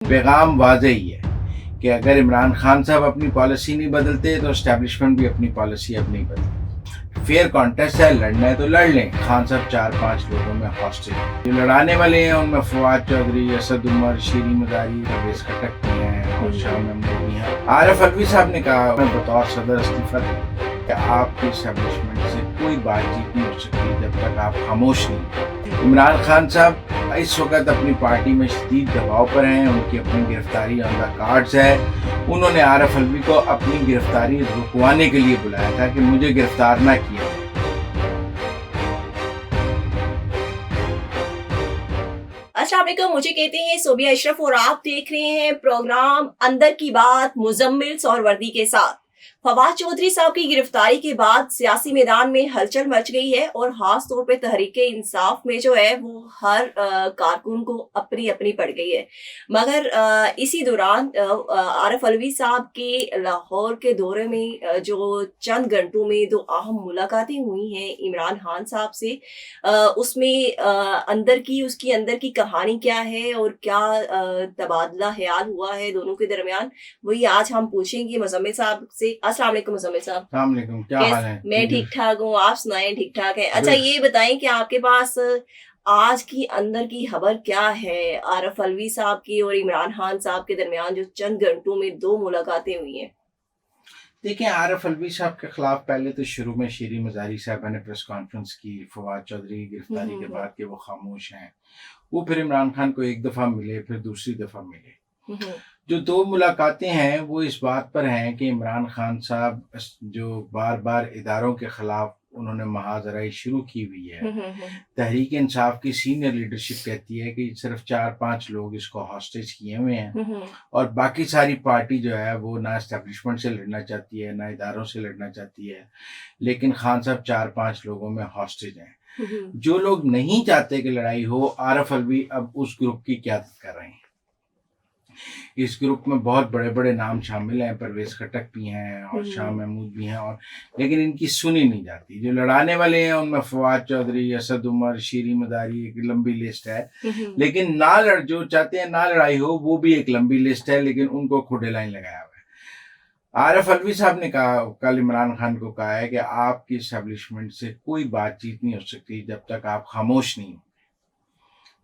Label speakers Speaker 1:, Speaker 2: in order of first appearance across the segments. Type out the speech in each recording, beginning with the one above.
Speaker 1: पैगाम वाज़ेह ही है कि अगर इमरान खान साहब अपनी पॉलिसी नहीं बदलते तो एस्टेब्लिशमेंट भी अपनी पॉलिसी अब नहीं बदलती। फेयर कॉन्टेस्ट है, लड़ना है तो लड़ लें। खान साहब 4-5 लोगों में हॉस्टेज जो लड़ाने वाले हैं उनमें फवाद चौधरी, असद उमर, शीरी मदारी, परवेज खटक भी हैं और शाह महमूद भी हैं। आरिफ अलवी साहब ने कहा मैं बतौर सदर इस्तीफा दूँ कि आपकी एस्टेब्लिशमेंट से कोई बातचीत नहीं हो सकती जब तक आप खामोश नहीं। इमरान खान साहब इस वक्त अपनी पार्टी में शदीद दबाव पर हैं, उनकी अपनी गिरफ्तारी ऑन द कार्ड्स है। उन्होंने आरिफ अलवी को अपनी गिरफ्तारी रुकवाने के लिए बुलाया था कि मुझे गिरफ्तार ना किया जाए।
Speaker 2: अस्सलाम वालेकुम, मुझे कहते हैं सोबिया अशरफ और आप देख रहे हैं प्रोग्राम अंदर की बात मुजम्मिल सोहरवर्दी के साथ। फवाद चौधरी साहब की गिरफ्तारी के बाद सियासी मैदान में हलचल मच गई है और खास तौर पे तहरीके इंसाफ में जो है वो हर कारकुन को अपनी अपनी पड़ गई है। मगर इसी दौरान आरिफ अलवी साहब के लाहौर के दौरे में जो चंद घंटों में दो अहम मुलाकातें हुई हैं इमरान खान साहब से, उसमें उसकी अंदर की कहानी क्या है और क्या तबादला ख्याल हुआ है दोनों के दरमियान, वही आज हम पूछेंगे मुजम्मिल साहब से। अस्सलाम वालेकुम मुजम्मिल साहब।
Speaker 1: अस्सलाम वालेकुम, क्या हाल है?
Speaker 2: मैं ठीक ठाक हूँ, आप सुनाएं ठीक ठाक है? अच्छा ये बताएं कि आपके पास आज की अंदर की खबर क्या है आरिफ अलवी साहब की और इमरान खान साहब के दरमियान जो चंद घंटों में दो मुलाकातें हुई हैं?
Speaker 1: देखिए, आरिफ अलवी साहब के खिलाफ पहले तो शुरू में शीरी मजारी साहब ने प्रेस कॉन्फ्रेंस की फवाद चौधरी की गिरफ्तारी के बाद कि वो खामोश हैं। वो फिर इमरान खान को एक दफ़ा मिले, फिर दूसरी दफ़ा मिले। जो दो मुलाकातें हैं वो इस बात पर हैं कि इमरान खान साहब जो बार बार इदारों के खिलाफ उन्होंने महाजराई शुरू की हुई है। तहरीक इंसाफ की सीनियर लीडरशिप कहती है कि सिर्फ 4-5 लोग इसको हॉस्टेज किए हुए हैं और बाकी सारी पार्टी जो है वो ना एस्टेब्लिशमेंट से लड़ना चाहती है ना इदारों से लड़ना चाहती है, लेकिन खान साहब 4-5 लोगों में हॉस्टेज हैं। जो लोग नहीं चाहते कि लड़ाई हो, आरिफ अलवी अब उस ग्रुप की क़यादत कर रहे हैं। इस ग्रुप में बहुत बड़े बड़े नाम शामिल हैं, परवेज खटक भी हैं और शाह महमूद भी हैं, और लेकिन इनकी सुनी नहीं जाती। जो लड़ाने वाले हैं उनमें फवाद चौधरी, असद उमर, शीरी मदारी, एक लंबी लिस्ट है। लेकिन जो चाहते हैं ना लड़ाई हो वो भी एक लंबी लिस्ट है, लेकिन उनको खुदे लाइन लगाया हुआ है। आरिफ अलवी साहब ने कहा, कल इमरान खान को कहा है कि आपकी एस्टेब्लिशमेंट से कोई बातचीत नहीं हो सकती जब तक आप खामोश नहीं हो,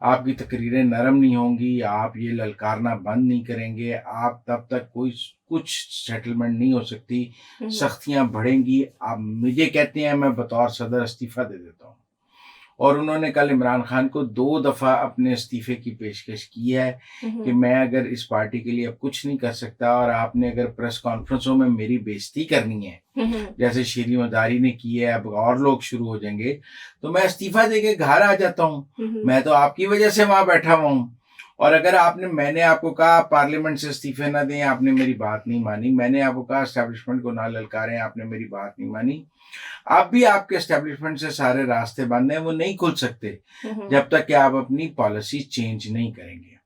Speaker 1: आपकी तकरीरें नरम नहीं होंगी, आप ये ललकारना बंद नहीं करेंगे, आप तब तक कोई कुछ सेटलमेंट नहीं हो सकती, सख्तियां बढ़ेंगी। आप मुझे कहते हैं मैं बतौर सदर इस्तीफा दे देता हूँ। और उन्होंने कल इमरान खान को 2 दफ़ा अपने इस्तीफे की पेशकश की है कि मैं अगर इस पार्टी के लिए अब कुछ नहीं कर सकता और आपने अगर प्रेस कॉन्फ्रेंसों में मेरी बेइज्जती करनी है जैसे शीरी मदारी ने की है, अब और लोग शुरू हो जाएंगे, तो मैं इस्तीफा देके घर आ जाता हूँ। मैं तो आपकी वजह से वहां बैठा हुआ हूँ। और अगर मैंने आपको कहा पार्लियामेंट से इस्तीफे ना दें, आपने मेरी बात नहीं मानी। मैंने आपको कहा एस्टेब्लिशमेंट को ना ललकारें, आपने मेरी बात नहीं मानी। आप भी आपके एस्टेब्लिशमेंट से सारे रास्ते बंद हैं, वो नहीं खुल सकते जब तक कि आप अपनी पॉलिसी चेंज नहीं करेंगे।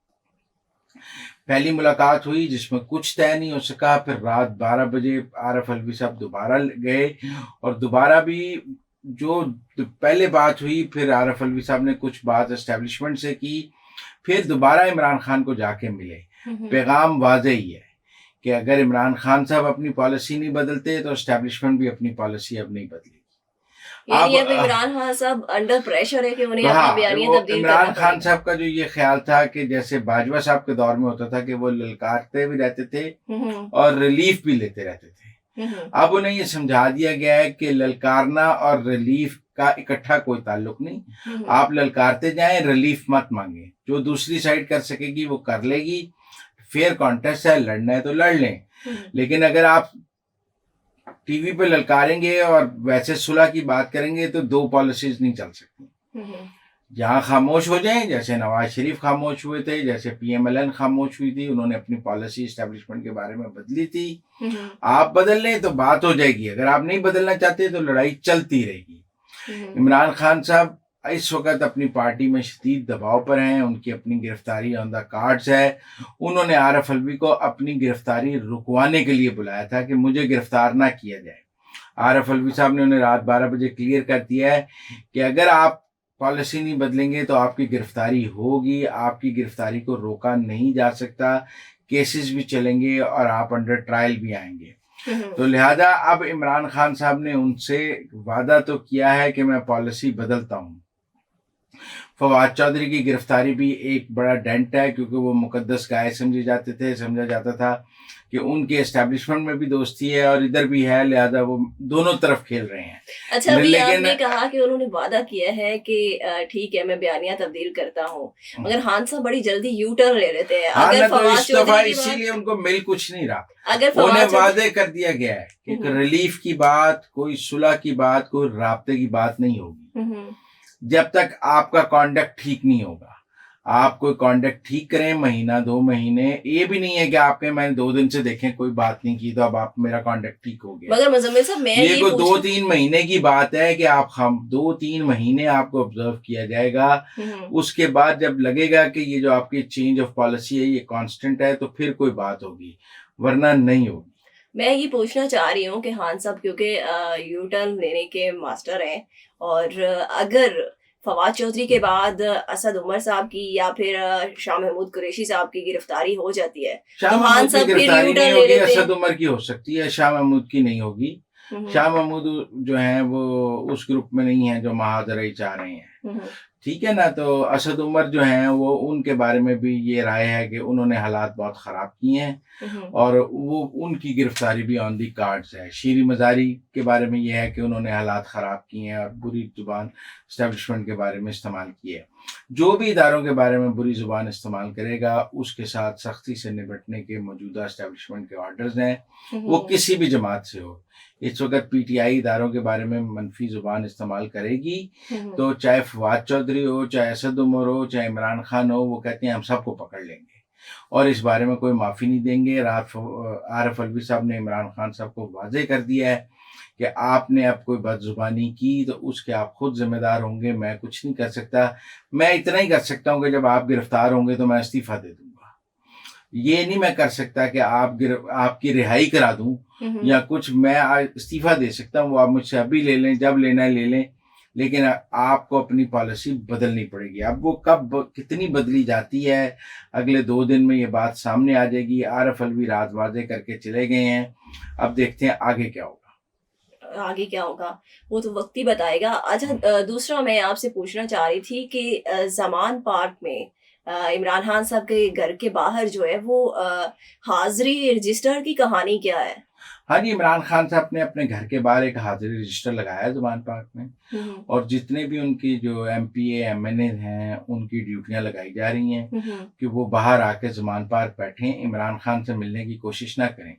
Speaker 1: पहली मुलाकात हुई जिसमें कुछ तय नहीं हो सका, फिर रात 12 बजे आरिफ अलवी साहब दोबारा गए और दोबारा भी जो पहले बात हुई, फिर आरिफ अलवी साहब ने कुछ बात एस्टेब्लिशमेंट से की, फिर दोबारा इमरान खान को जाके मिले। पैगाम वाज़ेह ही है कि अगर इमरान खान साहब अपनी पॉलिसी नहीं बदलते तो एस्टेब्लिशमेंट भी अपनी पॉलिसी अब नहीं बदलेगी।
Speaker 2: यानी अब इमरान खान साहब अंडर प्रेशर है कि उन्हें अपनी बयानियां तब्दील करना
Speaker 1: इमरान खान साहब का जो ये ख्याल था कि जैसे बाजवा साहब के दौर में होता था कि वो ललकारते भी रहते थे और रिलीफ भी लेते रहते थे, अब उन्हें ये समझा दिया गया है कि ललकारना और रिलीफ का इकट्ठा कोई ताल्लुक नहीं। आप ललकारते जाएं, रिलीफ मत मांगे। जो दूसरी साइड कर सकेगी वो कर लेगी। फेयर कॉन्टेस्ट है, लड़ना है तो लड़ लें। लेकिन अगर आप टीवी पे ललकारेंगे और वैसे सुलह की बात करेंगे तो दो पॉलिसीज नहीं चल सकती। जहाँ खामोश हो जाएं, जैसे नवाज शरीफ खामोश हुए थे, जैसे PMLN खामोश हुई थी, उन्होंने अपनी पॉलिसी एस्टेब्लिशमेंट के बारे में बदली थी। आप बदल लें तो बात हो जाएगी, अगर आप नहीं बदलना चाहते तो लड़ाई चलती रहेगी। इमरान खान साहब इस वक्त अपनी पार्टी में शदीद दबाव पर हैं, उनकी अपनी गिरफ्तारी ऑन द कार्ड्स है। उन्होंने आरिफ अलवी को अपनी गिरफ्तारी रुकवाने के लिए बुलाया था कि मुझे गिरफ्तार ना किया जाए। आरिफ अलवी साहब ने उन्हें रात 12 बजे क्लियर कर दिया है कि अगर आप पॉलिसी नहीं बदलेंगे तो आपकी गिरफ्तारी होगी, आपकी गिरफ्तारी को रोका नहीं जा सकता, केसेस भी चलेंगे और आप अंडर ट्रायल भी आएंगे। तो लिहाजा अब इमरान खान साहब ने उनसे वादा तो किया है कि मैं पॉलिसी बदलता हूँ। फवाद चौधरी की गिरफ्तारी भी एक बड़ा डेंट है, क्योंकि वो मुकद्दस गाय समझे जाते थे, समझा जाता था कि उनके एस्टेब्लिशमेंट में भी दोस्ती है और इधर भी है, लिहाजा वो दोनों तरफ खेल रहे हैं।
Speaker 2: अच्छा, अभी
Speaker 1: लेकिन
Speaker 2: आपने कहा कि उन्होंने वादा किया है कि ठीक है मैं बयानिया तब्दील करता हूँ, मगर खान साहब बड़ी जल्दी यू टर्न ले लेते हैं।
Speaker 1: हाँ
Speaker 2: अगर
Speaker 1: ना, तो
Speaker 2: फवाद
Speaker 1: इस दफा
Speaker 2: चौधरी की
Speaker 1: इसीलिए उनको मिल कुछ नहीं रहा।
Speaker 2: अगर
Speaker 1: उन्हें
Speaker 2: फवाद चौधरी
Speaker 1: वादे कर दिया गया है कि रिलीफ की बात, कोई सुलह की बात, कोई राब्ते की बात नहीं होगी जब तक आपका कॉन्डक्ट ठीक नहीं होगा। आप कोई कॉन्डक्ट ठीक करें, महीना 2 महीने, ये भी नहीं है कि आपके मैंने 2 दिन से देखें कोई बात नहीं की तो अब आप मेरा कॉन्डक्ट ठीक हो गया।
Speaker 2: मगर मुजम्मिल साहब मैं
Speaker 1: ये कोई 2-3 महीने की बात है कि आप हम 2-3 महीने आपको ऑब्जर्व किया जाएगा। उसके बाद जब लगेगा कि ये जो आपकी चेंज ऑफ पॉलिसी है ये कांस्टेंट है, तो फिर कोई बात होगी, वरना नहीं होगी।
Speaker 2: मैं ये पूछना चाह रही हूँ कि खान साहब क्योंकि यू टर्न लेने के मास्टर हैं, और अगर फवाद चौधरी के बाद असद उमर साहब की या फिर शाह महमूद कुरैशी साहब की गिरफ्तारी हो जाती है,
Speaker 1: शाह
Speaker 2: तो खान
Speaker 1: महमूद की
Speaker 2: साहब फिर
Speaker 1: गिरफ्तारी
Speaker 2: यू
Speaker 1: नहीं
Speaker 2: टर्न ले
Speaker 1: होगी,
Speaker 2: लेते
Speaker 1: असद
Speaker 2: हैं।
Speaker 1: उमर की हो सकती है, शाह महमूद की नहीं होगी। शाह महमूद जो है वो उस ग्रुप में नहीं है जो महाजरा चाह रहे हैं, ठीक है ना। तो असद उमर जो हैं वो, उनके बारे में भी ये राय है कि उन्होंने हालात बहुत ख़राब किए हैं और वो उनकी गिरफ्तारी भी ऑन दी कार्ड्स है। शीरी मज़ारी के बारे में ये है कि उन्होंने हालात ख़राब किए हैं और बुरी ज़ुबान इस्टेब्लिशमेंट के बारे में इस्तेमाल की है। जो भी इदारों के बारे में बुरी ज़ुबान इस्तेमाल करेगा उसके साथ सख्ती से निपटने के मौजूदा इस्टेब्लिशमेंट के ऑर्डर्स हैं, वो किसी भी जमात से हो। इस वक्त पीटीआई इदारों के बारे में मनफी ज़ुबान इस्तेमाल करेगी तो चाहे फवाद चौधरी हो, चाहे असद उमर हो, चाहे इमरान खान हो, वो कहते हैं हम सबको पकड़ लेंगे और इस बारे में कोई माफ़ी नहीं देंगे। आरिफ अलवी साहब ने इमरान खान साहब को वाज़े कर दिया है कि आपने अब कोई बदजुबानी की तो उसके आप खुद जिम्मेदार होंगे, मैं कुछ नहीं कर सकता। मैं इतना ही कर सकता हूँ कि जब आप गिरफ्तार होंगे तो मैं इस्तीफ़ा दे दूँगा। ये नहीं मैं कर सकता कि आपकी रिहाई करा दूं या कुछ, मैं इस्तीफा दे सकता हूँ, वो आप मुझसे अभी ले लें, जब लेना है ले लें, लेकिन आपको अपनी पॉलिसी बदलनी पड़ेगी। अब वो कब कितनी बदली जाती है, अगले 2 दिन में ये बात सामने आ जाएगी। आरिफ अलवी रात वाजे करके चले गए हैं, अब देखते हैं आगे क्या होगा।
Speaker 2: आगे क्या होगा वो तो वक्त ही बताएगा। अच्छा, दूसरा मैं आपसे पूछना चाह रही थी कि जमान पार्क में इमरान खान साहब के घर के बाहर जो है वो हाजिरी रजिस्टर की कहानी क्या है?
Speaker 1: हाँ जी, इमरान खान साहब ने अपने घर के बाहर एक हाजिरी रजिस्टर लगाया है ज़मान पार्क में, और जितने भी उनकी जो एमपीए एमएनए हैं उनकी ड्यूटियां लगाई जा रही हैं कि वो बाहर आके ज़मान पार्क बैठें, इमरान खान से मिलने की कोशिश ना करें।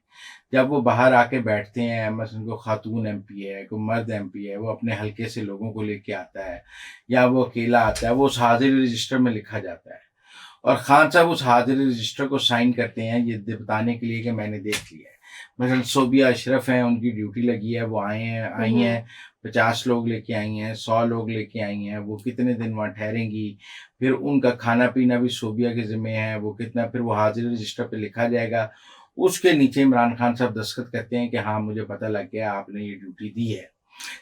Speaker 1: जब वो बाहर आके बैठते हैं, मसलन को खातून एमपी है, कोई मर्द एमपी है, वो अपने हल्के से लोगों को लेके आता है या वो अकेला आता है, वो उस हाजिरी रजिस्टर में लिखा जाता है और खान साहब उस हाजिरी रजिस्टर को साइन करते हैं ये बताने के लिए कि मैंने देख लिया है। मसलन सोबिया अशरफ हैं, उनकी ड्यूटी लगी है, वो आई हैं 50 लोग लेके आई हैं, 100 लोग लेके आई हैं, वो कितने दिन वहाँ ठहरेंगी, फिर उनका खाना पीना भी सोबिया के ज़िम्मे है, वो कितना, फिर वो हाजिरी रजिस्टर पे लिखा जाएगा। उसके नीचे इमरान खान साहब दस्तखत करते हैं कि हाँ मुझे पता लग गया आपने ये ड्यूटी दी है।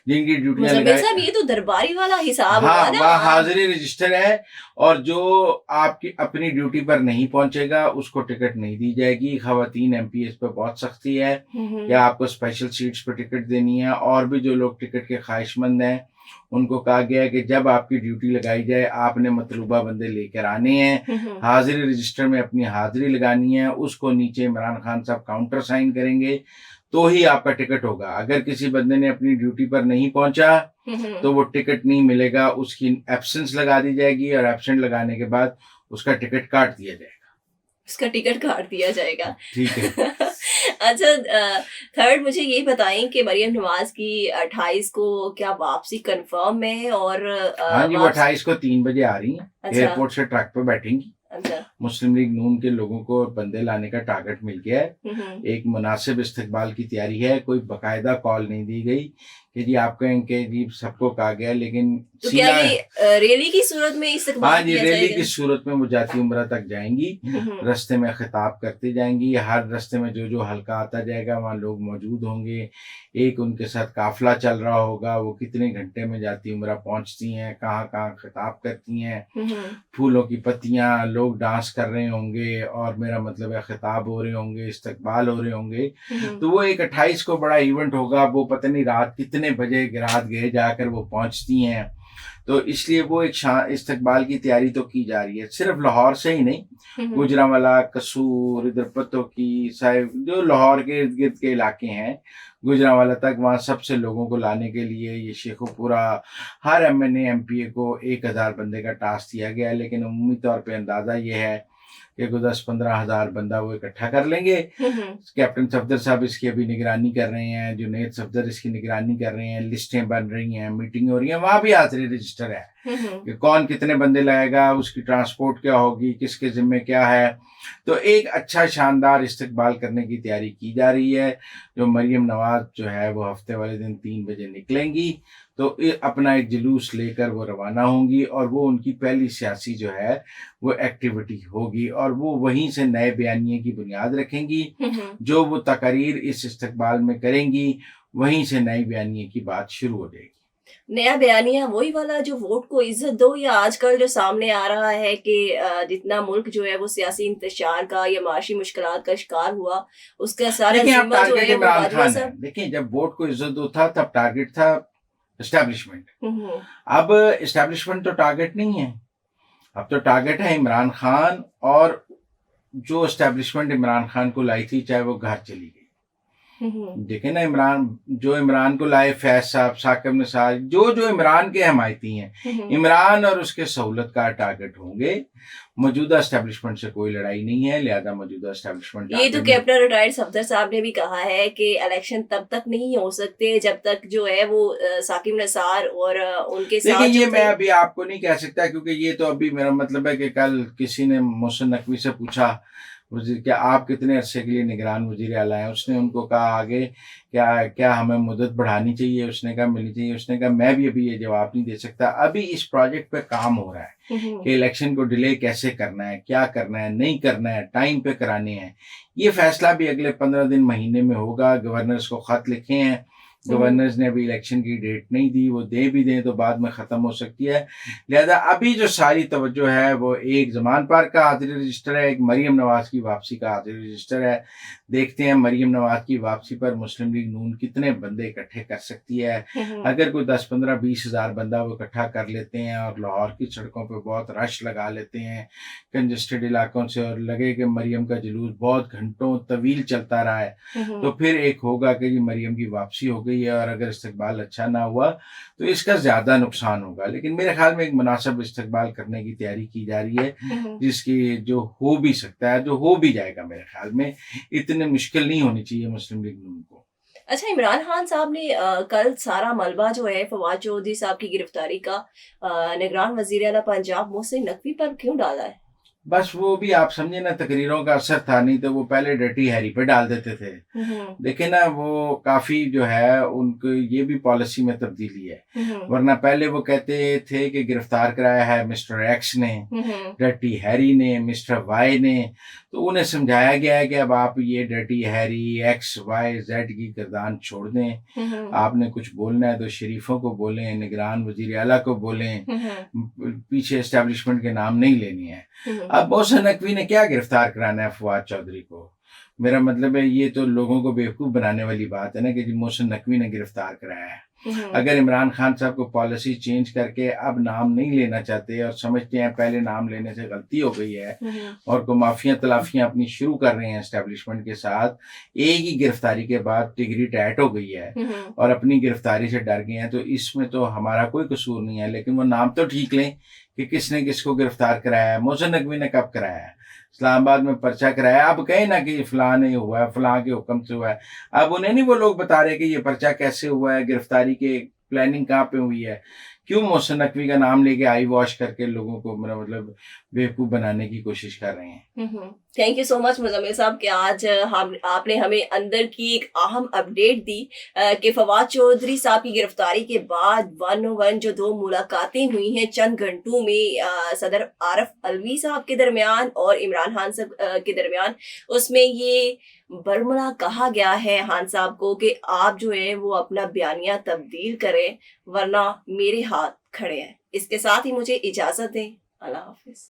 Speaker 1: जिनकी ड्यूटियां
Speaker 2: साहब ये तो दरबारी वाला हिसाब
Speaker 1: हाँ,
Speaker 2: हुआ ना।
Speaker 1: वह हाजिरी रजिस्टर है, और जो आपकी अपनी ड्यूटी पर नहीं पहुंचेगा उसको टिकट नहीं दी जाएगी। खवातीन एमपीएस पे बहुत सख्ती है कि आपको स्पेशल सीट्स पर टिकट देनी है, और भी जो लोग टिकट के ख्वाहिशमंद हैं उनको कहा गया है कि जब आपकी ड्यूटी लगाई जाए आपने मतलूबा बंदे लेकर आने हैं, हाजिरी रजिस्टर में अपनी हाजिरी लगानी है, उसको नीचे इमरान खान साहब काउंटर साइन करेंगे तो ही आपका टिकट होगा। अगर किसी बंदे ने अपनी ड्यूटी पर नहीं पहुंचा तो वो टिकट नहीं मिलेगा, उसकी एब्सेंस लगा दी जाएगी और एब्सेंट लगाने के बाद उसका टिकट काट दिया जाएगा। ठीक है।
Speaker 2: अच्छा, थर्ड मुझे ये बताएं कि मरियम नवाज की 28 को क्या वापसी कंफर्म है? और
Speaker 1: हाँ जी, वो 28 को 3 बजे आ रही हैं।
Speaker 2: अच्छा।
Speaker 1: एयरपोर्ट से ट्रक पे बैठेंगी।
Speaker 2: अच्छा।
Speaker 1: मुस्लिम लीग नून के लोगों को बंदे लाने का टारगेट मिल गया है।
Speaker 2: हम्म।
Speaker 1: एक मुनासिब इस्तकबाल की तैयारी है, कोई बाकायदा कॉल नहीं दी गई कि जी आप कहें कि जी सबको कहा गया, लेकिन
Speaker 2: तो क्या
Speaker 1: सीना
Speaker 2: ये रैली की सूरत में
Speaker 1: हाँ
Speaker 2: इस्तकबाल
Speaker 1: जी,
Speaker 2: किया
Speaker 1: रैली
Speaker 2: जाएगा?
Speaker 1: की सूरत में वो जाती उम्रा तक जाएंगी,
Speaker 2: हम्म।
Speaker 1: रास्ते में खिताब करती जाएंगी, हर रास्ते में जो जो हल्का आता जाएगा वहाँ लोग मौजूद होंगे, एक उनके साथ काफिला चल रहा होगा, वो कितने घंटे में जाती उम्रा पहुँचती हैं, कहाँ कहाँ खिताब करती हैं,
Speaker 2: हम्म।
Speaker 1: फूलों की पत्तियाँ, लोग डांस कर रहे होंगे और मेरा मतलब है खिताब हो रहे होंगे, इस्तकबाल हो रहे होंगे।
Speaker 2: हम्म।
Speaker 1: तो वो एक 28 को बड़ा इवेंट होगा, वो पता नहीं रात कितने बजे रात गए जाकर वो पहुंचती हैं। तो इसलिए वो एक इस्तकबाल की तैयारी तो की जा रही है, सिर्फ लाहौर से ही नहीं,
Speaker 2: हम्म।
Speaker 1: गुजरांवाला, कसूर, इधर पतोकी साहिब, जो लाहौर के इर्द गिर्द के इलाके हैं, गुजरांवाला तक, वहाँ सबसे लोगों को लाने के लिए ये शेखुपुरा हर MNA MPA को 1000 बंदे का टास्क दिया गया है, लेकिन उम्मीदी तौर पे अंदाज़ा ये है कि 10-15 हज़ार बंदा वो इकट्ठा कर लेंगे।
Speaker 2: हम्म।
Speaker 1: कैप्टन सफदर साहब इसकी अभी निगरानी कर रहे हैं, जुनेद सफदर इसकी निगरानी कर रहे हैं, लिस्टें बन रही हैं, मीटिंग हो रही है, वहाँ भी हाजिरी रजिस्टर है कि कौन कितने बंदे लाएगा, उसकी ट्रांसपोर्ट क्या होगी, किसके ज़िम्मे क्या है। तो एक अच्छा शानदार इस्तकबाल करने की तैयारी की जा रही है। जो मरियम नवाज जो है वो हफ्ते वाले दिन 3 बजे निकलेंगी, तो अपना एक जुलूस लेकर वो रवाना होंगी और वो उनकी पहली सियासी जो है वो एक्टिविटी होगी और वो वहीं से नए बयानिए की बुनियाद रखेंगी। जो वो तकरीर इस इस्तकबाल में करेंगी वहीं से नई बयानिए की बात शुरू हो जाएगी।
Speaker 2: नया बयानिया वही वाला जो वोट को इज्जत दो, या आजकल जो सामने आ रहा है कि जितना मुल्क जो है वो सियासी इंतशार का या माशी मुश्किलात का शिकार हुआ, उसका सारा
Speaker 1: देखिए अब
Speaker 2: जिम्मा जो
Speaker 1: टारगेट
Speaker 2: है वो
Speaker 1: इमरान
Speaker 2: बाजवा
Speaker 1: खान है।
Speaker 2: साहब।
Speaker 1: देखिए जब वोट को इज्जत दो था तब टारगेट था एस्टैब्लिशमेंट।
Speaker 2: हम्म।
Speaker 1: अब एस्टैब्लिशमेंट तो टारगेट नहीं है, अब तो टारगेट है इमरान खान, और जो एस्टैब्लिशमेंट इमरान खान को लाई थी चाहे वो घर चली गई। देखे ना, इमरान को लाए फैज साहब, साकिब निसार, जो जो इमरान के हमायती हैं, इमरान और उसके सहूलत का टारगेट होंगे। मौजूदा एस्टैब्लिशमेंट से कोई लड़ाई नहीं है, लिहाजा मौजूदा एस्टैब्लिशमेंट
Speaker 2: ये तो कैप्टन रिटायर्ड सफदर साहब ने भी कहा है कि इलेक्शन तब तक नहीं हो सकते जब तक जो है वो साकिब निसार और उनके साथ
Speaker 1: लेकिन ये
Speaker 2: जो
Speaker 1: मैं
Speaker 2: थे।
Speaker 1: अभी आपको नहीं कह सकता, क्योंकि ये तो अभी मेरा मतलब है कि कल किसी ने मोहसिन नकवी से पूछा वजीर क्या आप कितने अरसे के लिए निगरान वजीर आला हैं, उसने उनको कहा आगे क्या क्या हमें मुद्दत बढ़ानी चाहिए, उसने कहा मिलनी चाहिए, उसने कहा मैं भी अभी ये जवाब नहीं दे सकता। अभी इस प्रोजेक्ट पे काम हो रहा है कि इलेक्शन को डिले कैसे करना है, क्या करना है, नहीं करना है, टाइम पे कराने हैं। ये फैसला भी अगले 15 दिन महीने में होगा। गवर्नर्स को खत लिखे हैं, गवर्नर्स ने अभी इलेक्शन की डेट नहीं दी, वो दे भी दें तो बाद में ख़त्म हो सकती है। लिहाजा अभी जो सारी तवज्जो है वो एक ज़मान पार्क का हाजिरी रजिस्टर है, एक मरियम नवाज की वापसी का हाजिरी रजिस्टर है। देखते हैं मरियम नवाज की वापसी पर मुस्लिम लीग नून कितने बंदे इकट्ठे कर सकती है। अगर कोई 10-15-20 हज़ार बंदा वो इकट्ठा कर लेते हैं और लाहौर की सड़कों पर बहुत रश लगा लेते हैं कंजस्टेड इलाकों से, और लगे कि मरियम का जुलूस बहुत घंटों तवील चलता रहा है, तो फिर एक होगा कि जी मरियम की वापसी हो गई है, और अगर इस्तकबाल अच्छा ना हुआ तो इसका ज़्यादा नुकसान होगा। लेकिन मेरे ख्याल में एक मुनासिब इस्तकबाल करने की तैयारी की जा रही है, जिसकी जो हो भी सकता है, जो हो भी जाएगा। मेरे ख्याल में इतने मुश्किल नहीं होनी चाहिए मुस्लिम लीग नून को।
Speaker 2: अच्छा, इमरान खान साहब ने कल सारा मलबा जो है फवाद चौधरी साहब की गिरफ्तारी का निगरान वजीर आला पंजाब मोहसिन नकवी पर क्यों डाला है?
Speaker 1: बस वो भी आप समझे ना, तकरीरों का असर था, नहीं तो वो पहले डर्टी हैरी पे डाल देते थे। देखे ना, वो काफी जो है उनको ये भी पॉलिसी में तब्दीली है। वरना पहले वो कहते थे कि गिरफ्तार कराया है मिस्टर एक्स ने, डर्टी हैरी ने, मिस्टर वाई ने। तो उन्हें समझाया गया है कि अब आप ये डर्टी हैरी XYZ की गर्दान छोड़ दें, आपने कुछ बोलना है तो शरीफों को बोलें, निगरान वजीर आला को बोलें, पीछे एस्टेब्लिशमेंट के नाम नहीं लेनी है। अब मोहसिन नकवी ने क्या गिरफ्तार कराना है फवाद चौधरी को? मेरा मतलब है ये तो लोगों को बेवकूफ़ बनाने वाली बात है ना कि जी मोहसिन नकवी ने गिरफ्तार कराया है। अगर इमरान खान साहब को पॉलिसी चेंज करके अब नाम नहीं लेना चाहते और समझते हैं पहले नाम लेने से गलती हो गई है और को माफिया तलाफियाँ अपनी शुरू कर रहे हैं एस्टेब्लिशमेंट के साथ, एक ही गिरफ्तारी के बाद टिगरी टैट हो गई है और अपनी गिरफ्तारी से डर गए हैं, तो इसमें तो हमारा कोई कसूर नहीं है। लेकिन वो नाम तो ठीक लें कि किसने किसको गिरफ्तार कराया है। मोहसिन नकवी ने कब कराया है? इस्लामाबाद में पर्चा कराया। अब कहे ना कि फलां ने हुआ है, फलां के हुक्म से हुआ है। अब उन्हें नहीं वो लोग बता रहे कि ये पर्चा कैसे हुआ है, गिरफ्तारी के प्लानिंग कहाँ पे हुई है, क्यों मोहसिन नकवी का नाम लेके आई वॉश करके लोगों को मतलब बेवकूफ़ बनाने की कोशिश कर रहे हैं।
Speaker 2: Thank you so much Muzammil साहब कि आज हम आपने हमें अंदर की एक अहम अपडेट दी कि फवाद चौधरी साहब की गिरफ्तारी के बाद 101 जो 2 मुलाकातें हुई हैं चंद घंटों में सदर आरफ अलवी साहब के दरमियान और इमरान खान साहब के दरमियान, उसमें ये बरमला कहा गया है खान साहब को कि आप जो है वो अपना बयानिया तब्दील करें वरना मेरे हाथ खड़े हैं। इसके साथ ही मुझे इजाज़त दें। अल्लाह हाफ़िज़।